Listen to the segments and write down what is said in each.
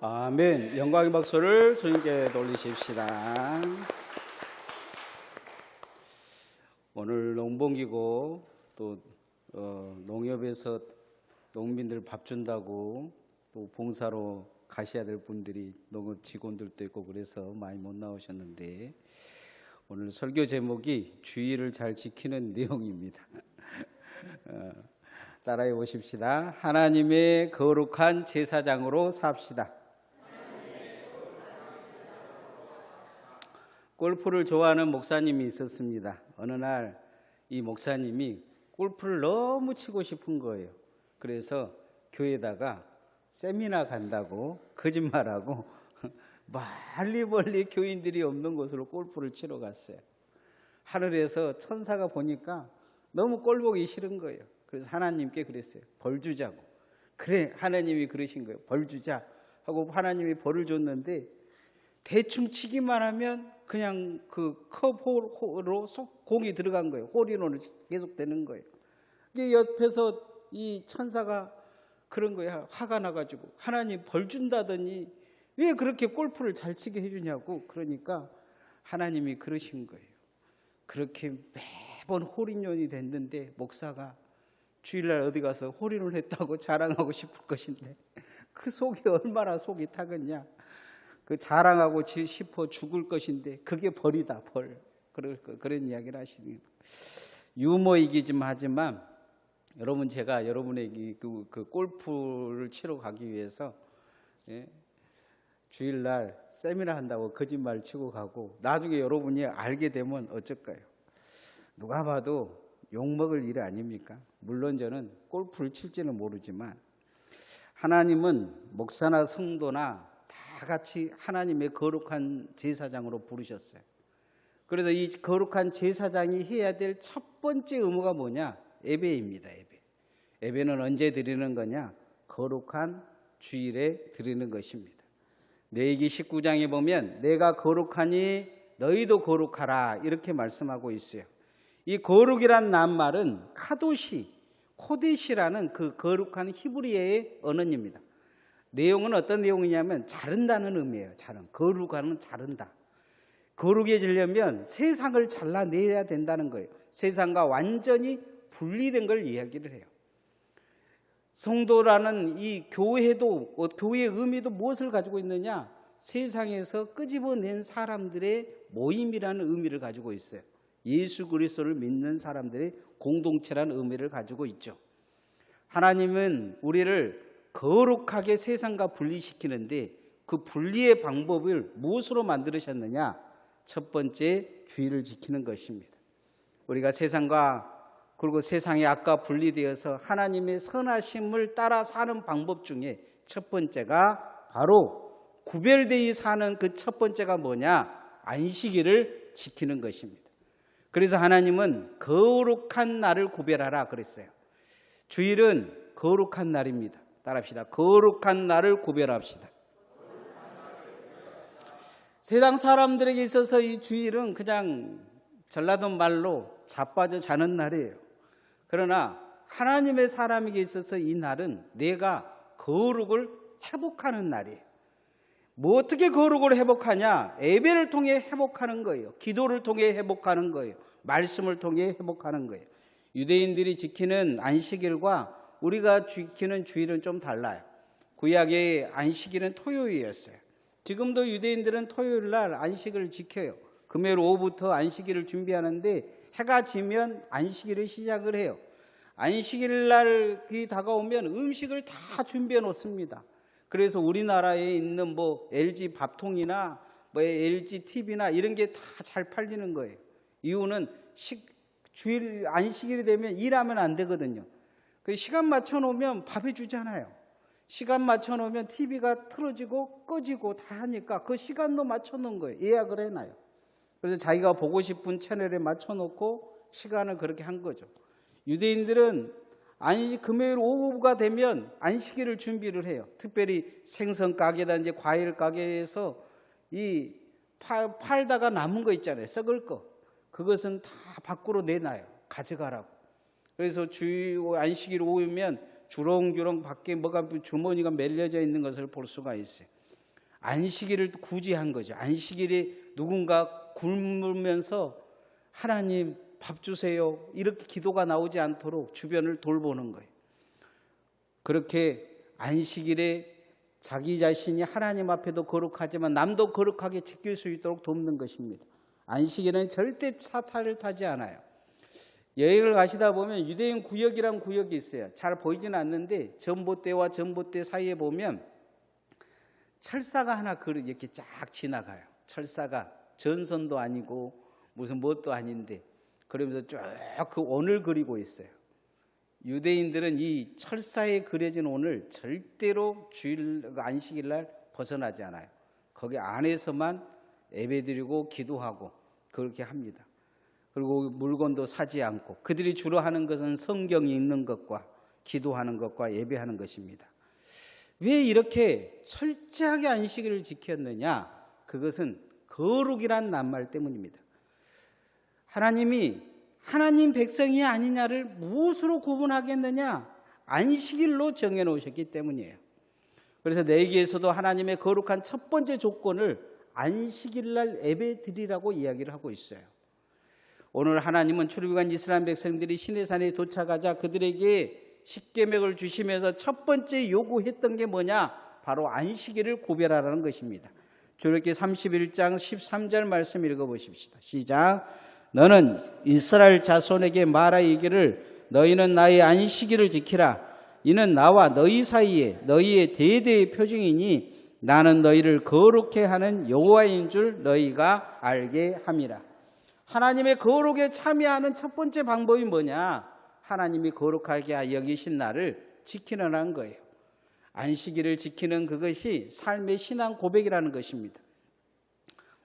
아멘. 영광의 박수를 주님께 돌리십시다. 오늘 농번기고 또 농협에서 농민들 밥 준다고 또 봉사로 가셔야 될 분들이 농업 직원들도 있고 그래서 많이 못 나오셨는데 오늘 설교 제목이 주의를 잘 지키는 내용입니다. 따라해 보십시다. 하나님의 거룩한 제사장으로 삽시다. 골프를 좋아하는 목사님이 있었습니다. 어느 날 이 목사님이 골프를 너무 치고 싶은 거예요. 그래서 교회에다가 세미나 간다고 거짓말하고 멀리 교인들이 없는 곳으로 골프를 치러 갔어요. 하늘에서 천사가 보니까 너무 꼴 보기 싫은 거예요. 그래서 하나님께 그랬어요. 벌 주자고. 그래, 하나님이 그러신 거예요. 벌 주자 하고 하나님이 벌을 줬는데 대충 치기만 하면 그냥 그 컵홀로 공이 들어간 거예요. 홀인원을 계속 되는 거예요. 이게 옆에서 이 천사가 그런 거야. 화가 나가지고 하나님 벌 준다더니 왜 그렇게 골프를 잘 치게 해주냐고. 그러니까 하나님이 그러신 거예요. 그렇게 매번 홀인원이 됐는데 목사가 주일날 어디 가서 홀인을 했다고 자랑하고 싶을 것인데 그 속이 얼마나 속이 타겠냐. 그 자랑하고 싶어 죽을 것인데 그게 벌이다, 벌. 그런 이야기를 하시는 유머이긴 하지만 여러분, 제가 여러분에게 그 골프를 치러 가기 위해서 주일날 세미나 한다고 거짓말 치고 가고 나중에 여러분이 알게 되면 어쩔까요? 누가 봐도 욕먹을 일 아닙니까? 물론 저는 골프를 칠지는 모르지만 하나님은 목사나 성도나 다 같이 하나님의 거룩한 제사장으로 부르셨어요. 그래서 이 거룩한 제사장이 해야 될 첫 번째 의무가 뭐냐? 예배입니다. 예배는 언제 드리는 거냐? 거룩한 주일에 드리는 것입니다. 레위기 19장에 보면 내가 거룩하니 너희도 거룩하라 이렇게 말씀하고 있어요. 이 거룩이란 낱말은 카도시, 코데시라는 그 거룩한 히브리어의 언어입니다. 내용은 어떤 내용이냐면 자른다는 의미예요. 거룩하는 자른다. 거룩해지려면 세상을 잘라내야 된다는 거예요. 세상과 완전히 분리된 걸 이야기를 해요. 성도라는 이 교회도, 교회의 의미도 무엇을 가지고 있느냐? 세상에서 끄집어낸 사람들의 모임이라는 의미를 가지고 있어요. 예수 그리스도를 믿는 사람들의 공동체라는 의미를 가지고 있죠. 하나님은 우리를 거룩하게 세상과 분리시키는데 그 분리의 방법을 무엇으로 만들으셨느냐? 첫 번째, 주의를 지키는 것입니다. 우리가 세상과 그리고 세상의 악과 분리되어서 하나님의 선하심을 따라 사는 방법 중에 첫 번째가 바로 구별되어 사는 그 첫 번째가 뭐냐? 안식일을 지키는 것입니다. 그래서 하나님은 거룩한 날을 구별하라 그랬어요. 주일은 거룩한 날입니다. 따라합시다. 거룩한 날을 구별합시다. 세상 사람들에게 있어서 이 주일은 그냥 전라도 말로 자빠져 자는 날이에요. 그러나 하나님의 사람에게 있어서 이 날은 내가 거룩을 회복하는 날이에요. 뭐 어떻게 거룩을 회복하냐? 예배를 통해 회복하는 거예요. 기도를 통해 회복하는 거예요. 말씀을 통해 회복하는 거예요. 유대인들이 지키는 안식일과 우리가 지키는 주일은 좀 달라요. 구약의 안식일은 토요일이었어요. 지금도 유대인들은 토요일 날 안식일을 지켜요. 금요일 오후부터 안식일을 준비하는데 해가 지면 안식일을 시작을 해요. 안식일 날이 다가오면 음식을 다 준비해 놓습니다. 그래서 우리나라에 있는 LG 밥통이나 LG TV나 이런 게 다 잘 팔리는 거예요. 이유는 주일 안식일이 되면 일하면 안 되거든요. 그 시간 맞춰 놓으면 밥 해주잖아요. 시간 맞춰 놓으면 TV가 틀어지고 꺼지고 다 하니까 그 시간도 맞춰 놓은 거예요. 예약을 해놔요. 그래서 자기가 보고 싶은 채널에 맞춰 놓고 시간을 그렇게 한 거죠. 유대인들은 금요일 오후가 되면 안식일을 준비를 해요. 특별히 생선 가게나 과일 가게에서 이 팔다가 남은 거 있잖아요. 썩을 거. 그것은 다 밖으로 내놔요. 가져가라고. 그래서 안식일 오후면 주렁주렁 밖에 뭐가 주머니가 멜려져 있는 것을 볼 수가 있어요. 안식일을 굳이 한 거죠. 안식일에 누군가 굶으면서 하나님 밥 주세요 이렇게 기도가 나오지 않도록 주변을 돌보는 거예요. 그렇게 안식일에 자기 자신이 하나님 앞에도 거룩하지만 남도 거룩하게 지킬 수 있도록 돕는 것입니다. 안식일은 절대 사탈을 타지 않아요. 여행을 가시다 보면 유대인 구역이란 구역이 있어요. 잘 보이지는 않는데 전봇대와 전봇대 사이에 보면 철사가 하나 이렇게 쫙 지나가요. 철사가 전선도 아니고 무슨 뭣도 아닌데 그러면서 쭉 그 원을 그리고 있어요. 유대인들은 이 철사에 그려진 원을 절대로 주일 안식일 날 벗어나지 않아요. 거기 안에서만 예배드리고 기도하고 그렇게 합니다. 그리고 물건도 사지 않고 그들이 주로 하는 것은 성경 읽는 것과 기도하는 것과 예배하는 것입니다. 왜 이렇게 철저하게 안식일을 지켰느냐? 그것은 거룩이란 낱말 때문입니다. 하나님이 하나님 백성이 아니냐를 무엇으로 구분하겠느냐? 안식일로 정해놓으셨기 때문이에요. 그래서 내기에서도 하나님의 거룩한 첫 번째 조건을 안식일날 예배 드리라고 이야기를 하고 있어요. 오늘 하나님은 출애굽한 이스라엘 백성들이 시내산에 도착하자 그들에게 십계명을 주시면서 첫 번째 요구했던 게 뭐냐? 바로 안식일을 구별하라는 것입니다. 출애굽기 31장 13절 말씀 읽어보십시다. 시작. 너는 이스라엘 자손에게 말하 이기를 너희는 나의 안식일을 지키라. 이는 나와 너희 사이에 너희의 대대의 표징이니 나는 너희를 거룩해 하는 여호와인 줄 너희가 알게 함이라. 하나님의 거룩에 참여하는 첫 번째 방법이 뭐냐? 하나님이 거룩하게 여기신 나를 지키라는 거예요. 안식일을 지키는 그것이 삶의 신앙 고백이라는 것입니다.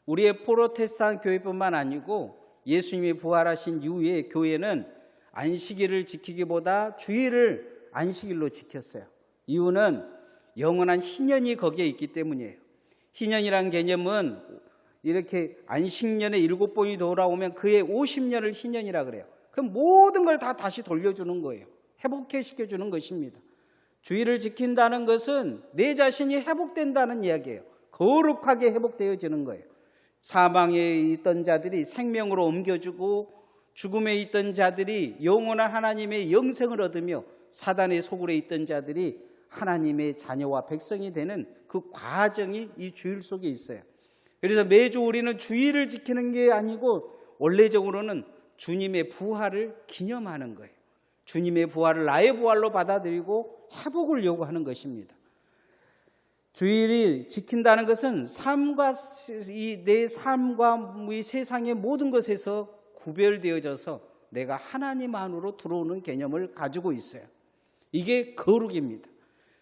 우리의 프로테스탄트 교회뿐만 아니고 예수님이 부활하신 이후에 교회는 안식일을 지키기보다 주일을 안식일로 지켰어요. 이유는 영원한 희년이 거기에 있기 때문이에요. 희년이란 개념은 이렇게 안식년에 7번이 돌아오면 그의 50년을 희년이라 그래요. 그럼 모든 걸 다 다시 돌려주는 거예요. 회복해 시켜주는 것입니다. 주일을 지킨다는 것은 내 자신이 회복된다는 이야기예요. 거룩하게 회복되어지는 거예요. 사망에 있던 자들이 생명으로 옮겨주고 죽음에 있던 자들이 영원한 하나님의 영생을 얻으며 사단의 소굴에 있던 자들이 하나님의 자녀와 백성이 되는 그 과정이 이 주일 속에 있어요. 그래서 매주 우리는 주일을 지키는 게 아니고 원래적으로는 주님의 부활을 기념하는 거예요. 주님의 부활을 나의 부활로 받아들이고 회복을 요구하는 것입니다. 주일이 지킨다는 것은 내 삶과 이 세상의 모든 것에서 구별되어져서 내가 하나님 안으로 들어오는 개념을 가지고 있어요. 이게 거룩입니다.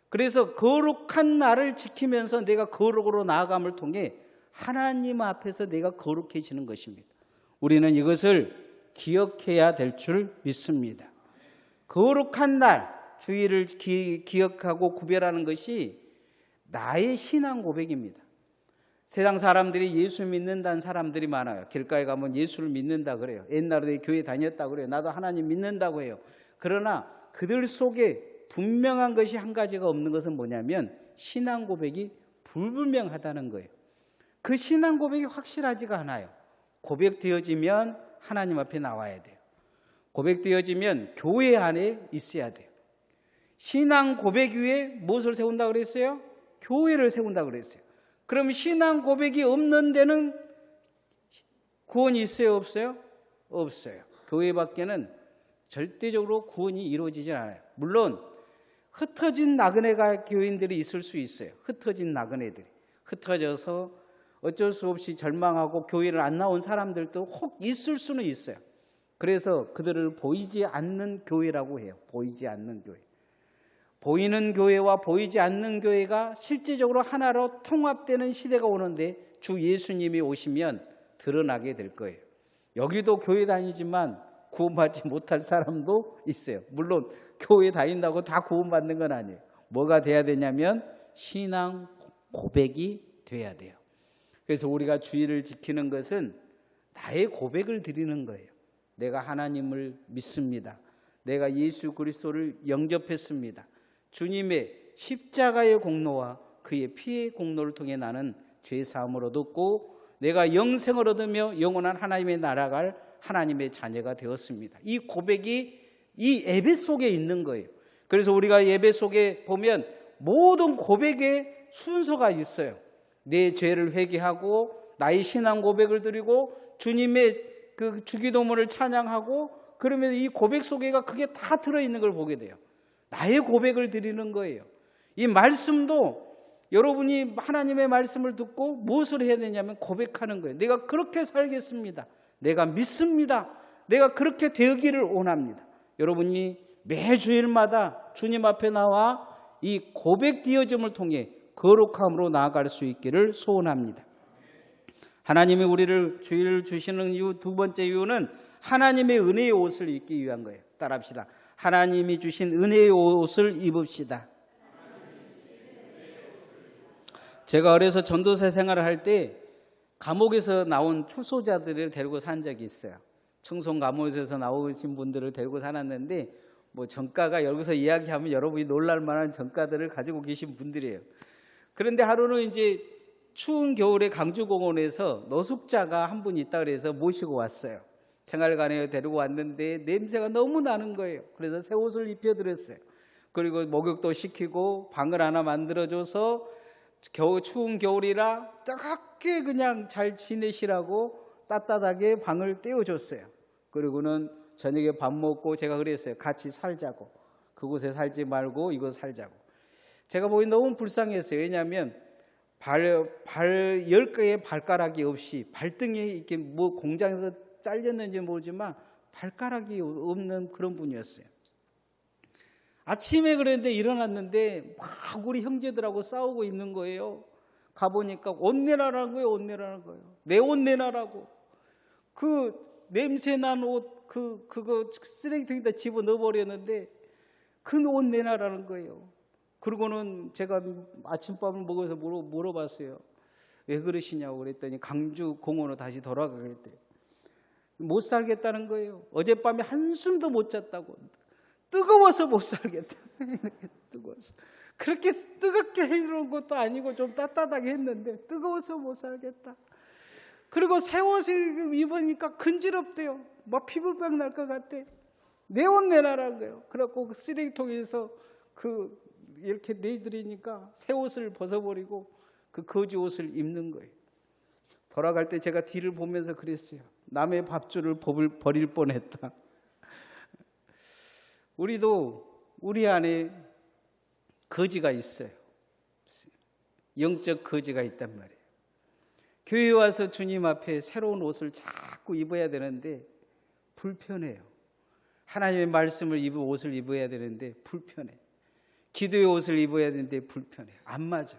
그래서 거룩한 나를 지키면서 내가 거룩으로 나아감을 통해 하나님 앞에서 내가 거룩해지는 것입니다. 우리는 이것을 기억해야 될 줄 믿습니다. 거룩한 날, 주일을 기억하고 구별하는 것이 나의 신앙 고백입니다. 세상 사람들이 예수 믿는다는 사람들이 많아요. 길가에 가면 예수를 믿는다 그래요. 옛날에 교회 다녔다 그래요. 나도 하나님 믿는다고 해요. 그러나 그들 속에 분명한 것이 한 가지가 없는 것은 뭐냐면 신앙 고백이 불분명하다는 거예요. 그 신앙 고백이 확실하지가 않아요. 고백되어지면 하나님 앞에 나와야 돼요. 고백되어지면 교회 안에 있어야 돼요. 신앙 고백 위에 무엇을 세운다 그랬어요? 교회를 세운다 그랬어요. 그럼 신앙 고백이 없는 데는 구원이 있어요? 없어요? 없어요. 교회 밖에는 절대적으로 구원이 이루어지지 않아요. 물론 흩어진 나그네가 교인들이 있을 수 있어요. 흩어진 나그네들이 흩어져서 어쩔 수 없이 절망하고 교회를 안 나온 사람들도 혹 있을 수는 있어요. 그래서 그들을 보이지 않는 교회라고 해요. 보이지 않는 교회. 보이는 교회와 보이지 않는 교회가 실제적으로 하나로 통합되는 시대가 오는데 주 예수님이 오시면 드러나게 될 거예요. 여기도 교회 다니지만 구원받지 못할 사람도 있어요. 물론 교회 다닌다고 다 구원받는 건 아니에요. 뭐가 돼야 되냐면 신앙 고백이 돼야 돼요. 그래서 우리가 주일을 지키는 것은 나의 고백을 드리는 거예요. 내가 하나님을 믿습니다. 내가 예수 그리스도를 영접했습니다. 주님의 십자가의 공로와 그의 피의 공로를 통해 나는 죄 사함을 얻었고 내가 영생을 얻으며 영원한 하나님의 나라갈 하나님의 자녀가 되었습니다. 이 고백이 이 예배 속에 있는 거예요. 그래서 우리가 예배 속에 보면 모든 고백에 순서가 있어요. 내 죄를 회개하고 나의 신앙 고백을 드리고 주님의 그 주기도문을 찬양하고 그러면 이 고백 속에가 그게 다 들어있는 걸 보게 돼요. 나의 고백을 드리는 거예요. 이 말씀도 여러분이 하나님의 말씀을 듣고 무엇을 해야 되냐면 고백하는 거예요. 내가 그렇게 살겠습니다. 내가 믿습니다. 내가 그렇게 되기를 원합니다. 여러분이 매주일마다 주님 앞에 나와 이 고백 되어짐을 통해 거룩함으로 나아갈 수 있기를 소원합니다. 하나님이 우리를 주일을 주시는 이유, 두 번째 이유는 하나님의 은혜의 옷을 입기 위한 거예요. 따라합시다. 하나님이 주신 은혜의 옷을 입읍시다. 제가 어려서 전도사 생활을 할 때 감옥에서 나온 출소자들을 데리고 산 적이 있어요. 청송 감옥에서 나오신 분들을 데리고 살았는데 뭐 전가가 여기서 이야기하면 여러분이 놀랄 만한 전가들을 가지고 계신 분들이에요. 그런데 하루는 이제 추운 겨울에 강주공원에서 노숙자가 한 분 있다 그래서 모시고 왔어요. 생활관에 데리고 왔는데 냄새가 너무 나는 거예요. 그래서 새 옷을 입혀드렸어요. 그리고 목욕도 시키고 방을 하나 만들어줘서 추운 겨울이라 따갑게 그냥 잘 지내시라고 따뜻하게 방을 떼어줬어요. 그리고는 저녁에 밥 먹고 제가 그랬어요. 같이 살자고. 그곳에 살지 말고 이곳 살자고. 제가 보기 너무 불쌍했어요. 왜냐하면 발 10개의 발가락이 없이 발등에 이렇게 뭐 공장에서 잘렸는지 모르지만 발가락이 없는 그런 분이었어요. 아침에 그랬는데 일어났는데 막 우리 형제들하고 싸우고 있는 거예요. 가보니까 옷 내라라는 거예요. 옷 내라는 거예요. 내 옷 내놔라고. 그 냄새난 옷 그거 쓰레기통에다 집어넣어버렸는데 그 옷 내놔라는 거예요. 그러고는 제가 아침밥을 먹어서 물어봤어요. 왜 그러시냐고 그랬더니 강주 공원으로 다시 돌아가겠대요. 못 살겠다는 거예요. 어젯밤에 한숨도 못 잤다고. 뜨거워서 못 살겠다. 뜨거워서. 그렇게 뜨겁게 해놓은 것도 아니고 좀 따뜻하게 했는데 뜨거워서 못 살겠다. 그리고 새 옷을 입으니까 근지럽대요. 막 피부병 날 것 같대. 내 옷 내놔라는 거예요. 그래갖고 그 쓰레기통에서 이렇게 내드리니까 새 옷을 벗어버리고 그 거지 옷을 입는 거예요. 돌아갈 때 제가 뒤를 보면서 그랬어요. 남의 밥줄을 버릴 뻔했다. 우리도 우리 안에 거지가 있어요. 영적 거지가 있단 말이에요. 교회에 와서 주님 앞에 새로운 옷을 자꾸 입어야 되는데 불편해요. 하나님의 말씀을 입은 옷을 입어야 되는데 불편해. 기도의 옷을 입어야 되는데 불편해. 안 맞아.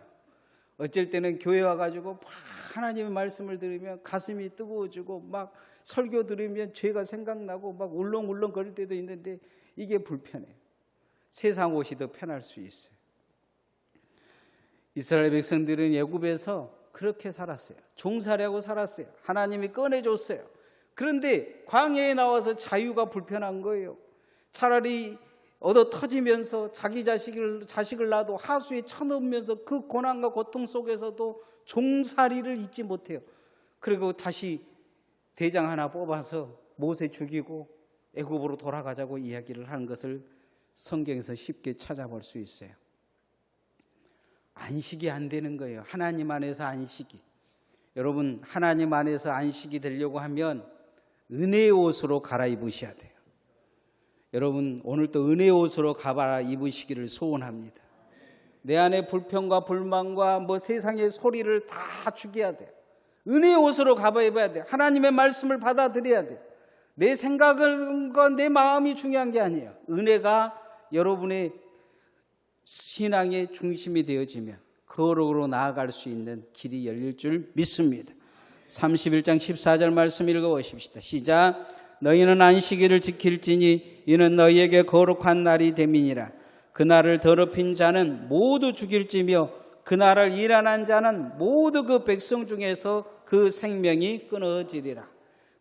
어쩔 때는 교회 와가지고 막 하나님의 말씀을 들으면 가슴이 뜨거워지고 막 설교 들으면 죄가 생각나고 막 울렁울렁 거릴 때도 있는데 이게 불편해요. 세상 옷이 더 편할 수 있어요. 이스라엘 백성들은 애굽에서 그렇게 살았어요. 종살이하고 살았어요. 하나님이 꺼내줬어요. 그런데 광야에 나와서 자유가 불편한 거예요. 차라리 얻어 터지면서 자기 자식을 낳아도 하수에 쳐넣으면서 그 고난과 고통 속에서도 종살이를 잊지 못해요. 그리고 다시 대장 하나 뽑아서 모세 죽이고 애굽으로 돌아가자고 이야기를 하는 것을 성경에서 쉽게 찾아볼 수 있어요. 안식이 안 되는 거예요. 하나님 안에서 안식이. 여러분, 하나님 안에서 안식이 되려고 하면 은혜의 옷으로 갈아입으셔야 돼요. 여러분, 오늘 또 은혜의 옷으로 갈아입으시기를 소원합니다. 내 안에 불평과 불만과 세상의 소리를 다 죽여야 돼요. 은혜의 옷으로 갈아입어야 돼요. 하나님의 말씀을 받아들여야 돼요. 내 생각과 내 마음이 중요한 게 아니에요. 은혜가 여러분의 신앙의 중심이 되어지면 거룩으로 나아갈 수 있는 길이 열릴 줄 믿습니다. 31장 14절 말씀 읽어보십시다. 시작. 너희는 안식일을 지킬지니 이는 너희에게 거룩한 날이 됨이니라. 그날을 더럽힌 자는 모두 죽일지며 그날을 일어난 자는 모두 그 백성 중에서 그 생명이 끊어지리라.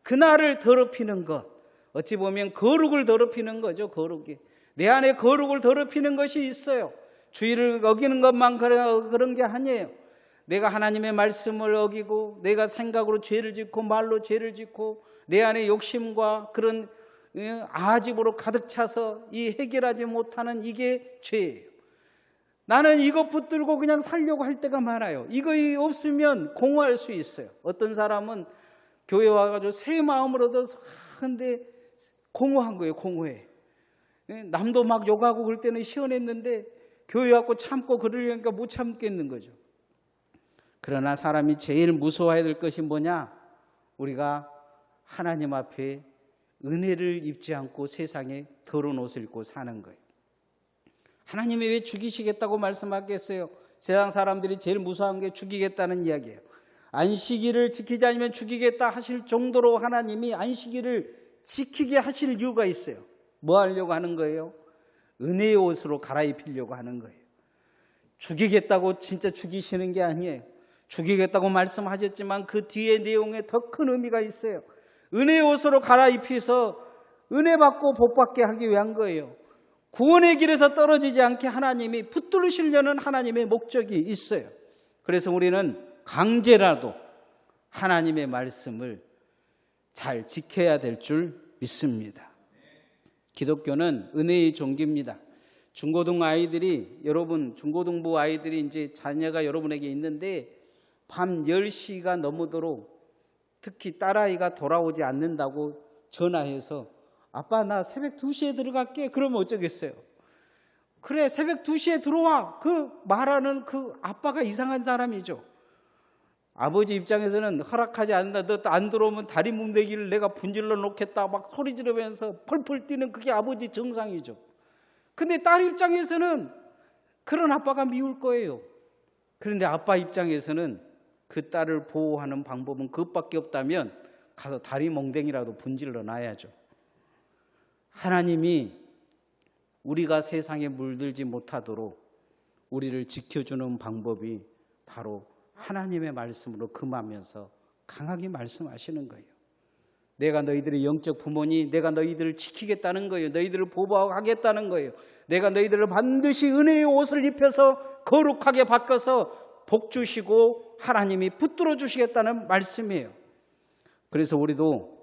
그날을 더럽히는 것, 어찌 보면 거룩을 더럽히는 거죠. 거룩이. 내 안에 거룩을 더럽히는 것이 있어요. 주의를 어기는 것만 그런 게 아니에요. 내가 하나님의 말씀을 어기고 내가 생각으로 죄를 짓고 말로 죄를 짓고 내 안에 욕심과 그런 아집으로 가득 차서 이 해결하지 못하는 이게 죄예요. 나는 이것 붙들고 그냥 살려고 할 때가 많아요. 이거 없으면 공허할 수 있어요. 어떤 사람은 교회 와가지고 새 마음을 얻어서 근데 공허한 거예요. 공허해. 남도 막 욕하고 그럴 때는 시원했는데 교회 와서 참고 그러려니까 못 참겠는 거죠. 그러나 사람이 제일 무서워해야 될 것이 뭐냐? 우리가 하나님 앞에 은혜를 입지 않고 세상에 더러운 옷을 입고 사는 거예요. 하나님이 왜 죽이시겠다고 말씀하겠어요? 세상 사람들이 제일 무서워한 게 죽이겠다는 이야기예요. 안식일을 지키지 않으면 죽이겠다 하실 정도로 하나님이 안식일을 지키게 하실 이유가 있어요. 뭐 하려고 하는 거예요? 은혜의 옷으로 갈아입히려고 하는 거예요. 죽이겠다고 진짜 죽이시는 게 아니에요. 죽이겠다고 말씀하셨지만 그 뒤에 내용에 더 큰 의미가 있어요. 은혜의 옷으로 갈아입혀서 은혜 받고 복 받게 하기 위한 거예요. 구원의 길에서 떨어지지 않게 하나님이 붙들으시려는 하나님의 목적이 있어요. 그래서 우리는 강제라도 하나님의 말씀을 잘 지켜야 될 줄 믿습니다. 기독교는 은혜의 종교입니다. 중고등 아이들이 중고등부 아이들이 이제 자녀가 여러분에게 있는데 밤 10시가 넘도록 특히 딸아이가 돌아오지 않는다고 전화해서 아빠 나 새벽 2시에 들어갈게. 그러면 어쩌겠어요? 그래 새벽 2시에 들어와. 그 말하는 그 아빠가 이상한 사람이죠. 아버지 입장에서는 허락하지 않는다. 너 안 들어오면 다리 문대기를 내가 분질러 놓겠다. 막 소리 지르면서 펄펄 뛰는 그게 아버지 정상이죠. 근데 딸 입장에서는 그런 아빠가 미울 거예요. 그런데 아빠 입장에서는 그 딸을 보호하는 방법은 그것밖에 없다면 가서 다리 멍댕이라도 분질러 놔야죠. 하나님이 우리가 세상에 물들지 못하도록 우리를 지켜주는 방법이 바로 하나님의 말씀으로 금하면서 강하게 말씀하시는 거예요. 내가 너희들의 영적 부모니 내가 너희들을 지키겠다는 거예요. 너희들을 보호하겠다는 거예요. 내가 너희들을 반드시 은혜의 옷을 입혀서 거룩하게 바꿔서 복 주시고 하나님이 붙들어 주시겠다는 말씀이에요. 그래서 우리도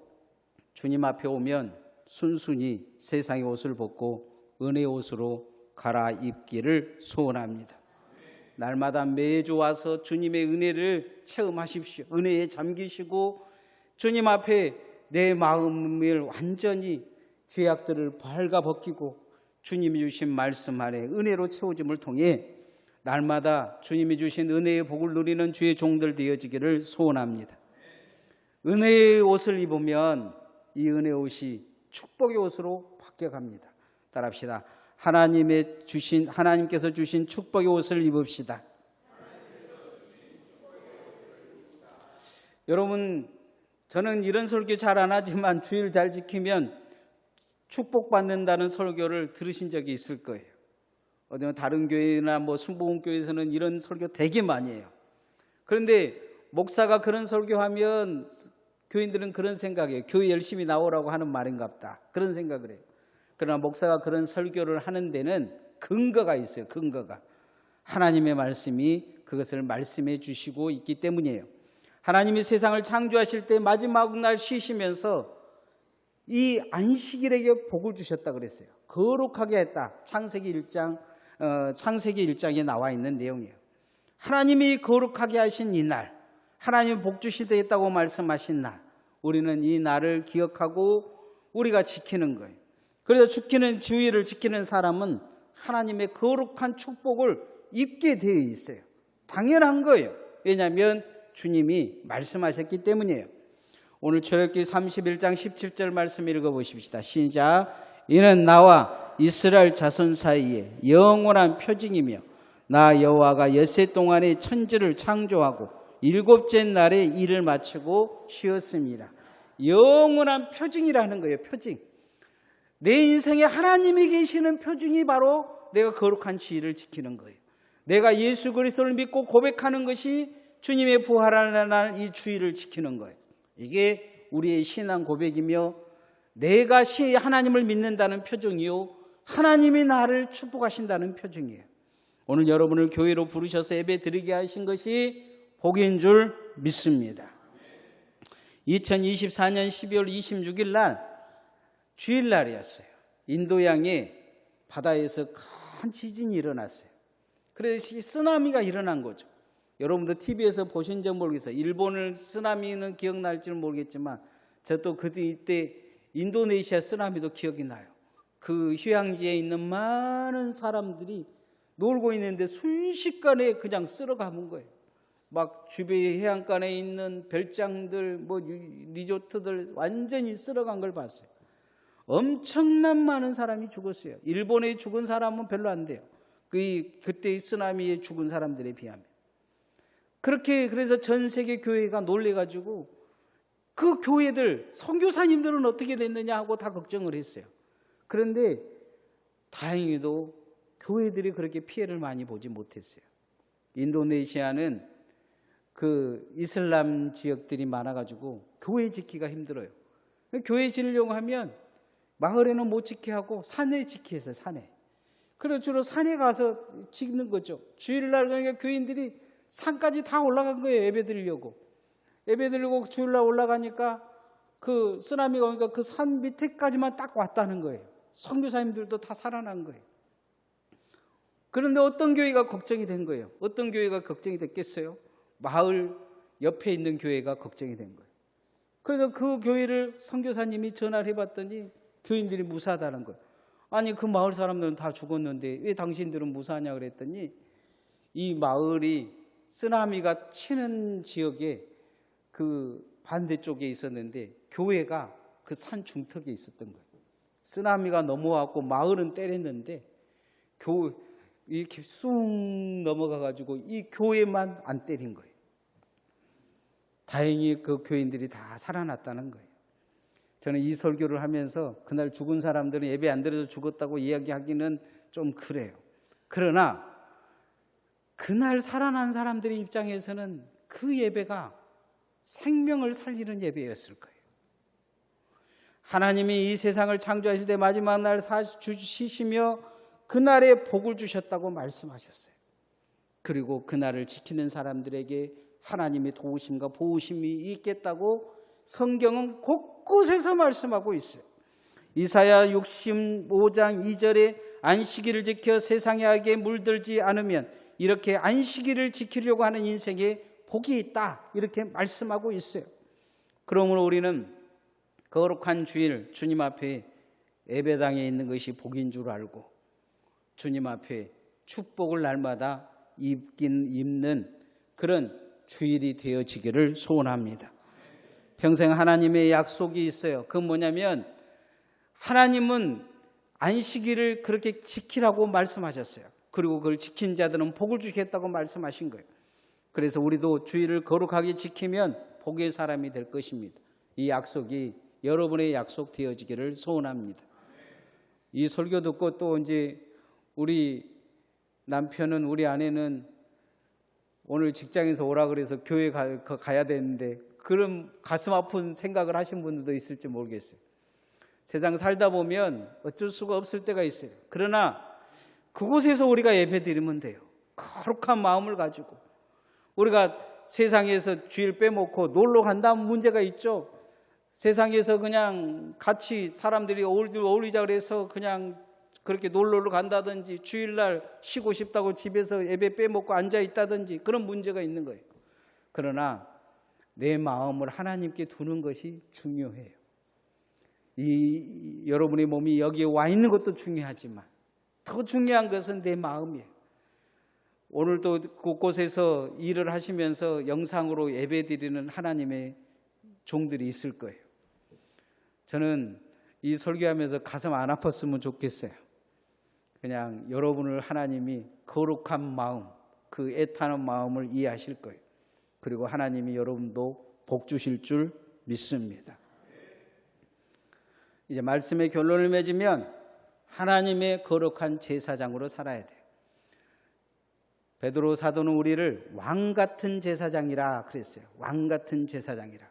주님 앞에 오면 순순히 세상의 옷을 벗고 은혜의 옷으로 갈아입기를 소원합니다. 날마다 매주 와서 주님의 은혜를 체험하십시오. 은혜에 잠기시고 주님 앞에 내 마음을 완전히 죄악들을 발가벗기고 주님이 주신 말씀 안에 은혜로 채워짐을 통해 날마다 주님이 주신 은혜의 복을 누리는 주의 종들 되어지기를 소원합니다. 은혜의 옷을 입으면 이 은혜의 옷이 축복의 옷으로 바뀌어갑니다. 따라합시다. 하나님께서 주신 축복의 옷을 입읍시다. 여러분, 저는 이런 설교 잘 안 하지만 주의를 잘 지키면 축복받는다는 설교를 들으신 적이 있을 거예요. 어디 다른 교회나 순복음교회에서는 이런 설교 되게 많이 해요. 그런데 목사가 그런 설교하면 교인들은 그런 생각이에요. 교회 열심히 나오라고 하는 말인갑다. 그런 생각을 해요. 그러나 목사가 그런 설교를 하는 데는 근거가 있어요. 근거가. 하나님의 말씀이 그것을 말씀해 주시고 있기 때문이에요. 하나님이 세상을 창조하실 때 마지막 날 쉬시면서 이 안식일에게 복을 주셨다 그랬어요. 거룩하게 했다. 창세기 1장에 나와 있는 내용이에요. 하나님이 거룩하게 하신 이 날, 하나님이 복 주시겠다고 말씀하신 날, 우리는 이 날을 기억하고 우리가 지키는 거예요. 그래서 주의를 지키는 사람은 하나님의 거룩한 축복을 입게 되어 있어요. 당연한 거예요. 왜냐하면 주님이 말씀하셨기 때문이에요. 오늘 출애굽기 31장 17절 말씀 읽어보십시다. 시작. 이는 나와 이스라엘 자손 사이에 영원한 표징이며 나 여호와가 엿새 동안에 천지를 창조하고 일곱째 날에 일을 마치고 쉬었습니다. 영원한 표징이라는 거예요. 표징. 내 인생에 하나님이 계시는 표징이 바로 내가 거룩한 주의를 지키는 거예요. 내가 예수 그리스도를 믿고 고백하는 것이 주님의 부활하는 날 이 주의를 지키는 거예요. 이게 우리의 신앙 고백이며 내가 하나님을 믿는다는 표징이요 하나님이 나를 축복하신다는 표징이에요. 오늘 여러분을 교회로 부르셔서 예배 드리게 하신 것이 복인 줄 믿습니다. 2024년 12월 26일 날 주일날이었어요. 인도양의 바다에서 큰 지진이 일어났어요. 그래서 쓰나미가 일어난 거죠. 여러분들 TV에서 보신 적 모르겠어요. 일본을 쓰나미는 기억날지는 모르겠지만 저도 이때 인도네시아 쓰나미도 기억이 나요. 그 휴양지에 있는 많은 사람들이 놀고 있는데 순식간에 그냥 쓸어가는 거예요. 막 주변 해안가에 있는 별장들, 리조트들 완전히 쓸어간 걸 봤어요. 엄청난 많은 사람이 죽었어요. 일본에 죽은 사람은 별로 안 돼요. 그때 쓰나미에 죽은 사람들에 비하면. 그래서 전 세계 교회가 놀래가지고 그 교회들, 선교사님들은 어떻게 됐느냐 하고 다 걱정을 했어요. 그런데 다행히도 교회들이 그렇게 피해를 많이 보지 못했어요. 인도네시아는 그 이슬람 지역들이 많아가지고 교회 짓기가 힘들어요. 교회 지으려고 하면 마을에는 못 짓게 하고 산에 짓게 했어요. 산에. 그래서 주로 산에 가서 짓는 거죠. 주일날 그러니까 교인들이 산까지 다 올라간 거예요. 예배 드리려고. 예배 드리고 주일날 올라가니까 그 쓰나미가 오니까 그 산 밑에까지만 딱 왔다는 거예요. 선교사님들도 다 살아난 거예요. 그런데 어떤 교회가 걱정이 된 거예요. 어떤 교회가 걱정이 됐겠어요? 마을 옆에 있는 교회가 걱정이 된 거예요. 그래서 그 교회를 선교사님이 전화를 해봤더니 교인들이 무사하다는 거예요. 아니 그 마을 사람들은 다 죽었는데 왜 당신들은 무사하냐 그랬더니 이 마을이 쓰나미가 치는 지역에 그 반대쪽에 있었는데 교회가 그 산 중턱에 있었던 거예요. 쓰나미가 넘어왔고 마을은 때렸는데 이렇게 쑥 넘어가가지고 이 교회만 안 때린 거예요. 다행히 그 교인들이 다 살아났다는 거예요. 저는 이 설교를 하면서 그날 죽은 사람들은 예배 안 드려서 죽었다고 이야기하기는 좀 그래요. 그러나 그날 살아난 사람들의 입장에서는 그 예배가 생명을 살리는 예배였을 거예요. 하나님이 이 세상을 창조하실 때 마지막 날 쉬시며 그날에 복을 주셨다고 말씀하셨어요. 그리고 그날을 지키는 사람들에게 하나님의 도우심과 보호심이 있겠다고 성경은 곳곳에서 말씀하고 있어요. 이사야 65장 2절에 안식일을 지켜 세상의 악에 물들지 않으면 이렇게 안식일을 지키려고 하는 인생에 복이 있다 이렇게 말씀하고 있어요. 그러므로 우리는 거룩한 주일 주님 앞에 예배당에 있는 것이 복인 줄 알고 주님 앞에 축복을 날마다 입는 그런 주일이 되어지기를 소원합니다. 평생 하나님의 약속이 있어요. 그건 뭐냐면 하나님은 안식일을 그렇게 지키라고 말씀하셨어요. 그리고 그걸 지킨 자들은 복을 주겠다고 말씀하신 거예요. 그래서 우리도 주일을 거룩하게 지키면 복의 사람이 될 것입니다. 이 약속이 여러분의 약속 되어지기를 소원합니다. 이 설교 듣고 또 이제 우리 남편은 우리 아내는 오늘 직장에서 오라 그래서 교회 가야 되는데 그런 가슴 아픈 생각을 하신 분들도 있을지 모르겠어요. 세상 살다 보면 어쩔 수가 없을 때가 있어요. 그러나 그곳에서 우리가 예배 드리면 돼요. 거룩한 마음을 가지고. 우리가 세상에서 주일 빼먹고 놀러 간다면 문제가 있죠. 세상에서 그냥 같이 사람들이 어울리자 그래서 그냥 그렇게 놀러를 간다든지 주일날 쉬고 싶다고 집에서 예배 빼먹고 앉아 있다든지 그런 문제가 있는 거예요. 그러나 내 마음을 하나님께 두는 것이 중요해요. 여러분의 몸이 여기에 와 있는 것도 중요하지만 더 중요한 것은 내 마음이에요. 오늘도 곳곳에서 일을 하시면서 영상으로 예배드리는 하나님의 종들이 있을 거예요. 저는 이 설교하면서 가슴 안 아팠으면 좋겠어요. 그냥 여러분을 하나님이 거룩한 마음, 그 애타는 마음을 이해하실 거예요. 그리고 하나님이 여러분도 복 주실 줄 믿습니다. 이제 말씀의 결론을 맺으면 하나님의 거룩한 제사장으로 살아야 돼요. 베드로 사도는 우리를 왕 같은 제사장이라 그랬어요. 왕 같은 제사장이라.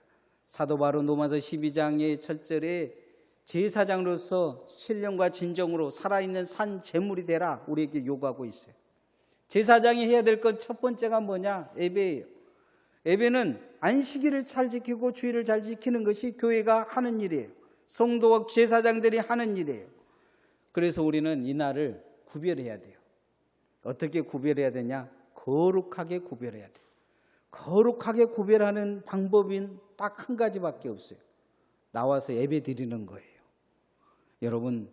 사도 바울 로마서 12장의 7절에 제사장으로서 신령과 진정으로 살아있는 산 제물이 되라 우리에게 요구하고 있어요. 제사장이 해야 될 것 첫 번째가 뭐냐? 예배예요. 예배는 안식일을 잘 지키고 주일을 잘 지키는 것이 교회가 하는 일이에요. 성도와 제사장들이 하는 일이에요. 그래서 우리는 이 날을 구별해야 돼요. 어떻게 구별해야 되냐? 거룩하게 구별해야 돼요. 거룩하게 구별하는 방법인 딱 한 가지밖에 없어요. 나와서 예배 드리는 거예요. 여러분,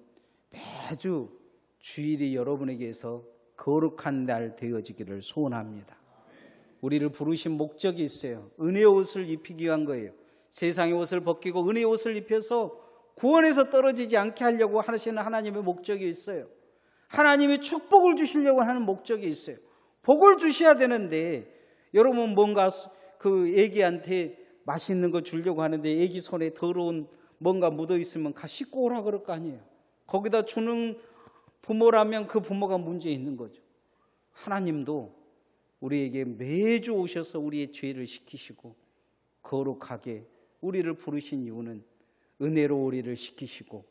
매주 주일이 여러분에게서 거룩한 날 되어지기를 소원합니다. 우리를 부르신 목적이 있어요. 은혜의 옷을 입히기 위한 거예요. 세상의 옷을 벗기고 은혜의 옷을 입혀서 구원에서 떨어지지 않게 하려고 하시는 하나님의 목적이 있어요. 하나님이 축복을 주시려고 하는 목적이 있어요. 복을 주셔야 되는데 여러분 뭔가 그 애기한테 맛있는 거 주려고 하는데 애기 손에 더러운 뭔가 묻어 있으면 가 씻고 오라 그럴 거 아니에요. 거기다 주는 부모라면 그 부모가 문제 있는 거죠. 하나님도 우리에게 매주 오셔서 우리의 죄를 씻기시고 거룩하게 우리를 부르신 이유는 은혜로 우리를 씻기시고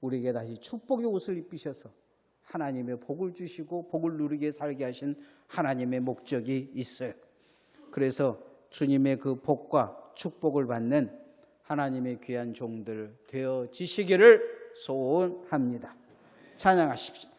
우리에게 다시 축복의 옷을 입히셔서 하나님의 복을 주시고 복을 누리게 살게 하신 하나님의 목적이 있어요. 그래서 주님의 그 복과 축복을 받는 하나님의 귀한 종들 되어지시기를 소원합니다. 찬양하십시다.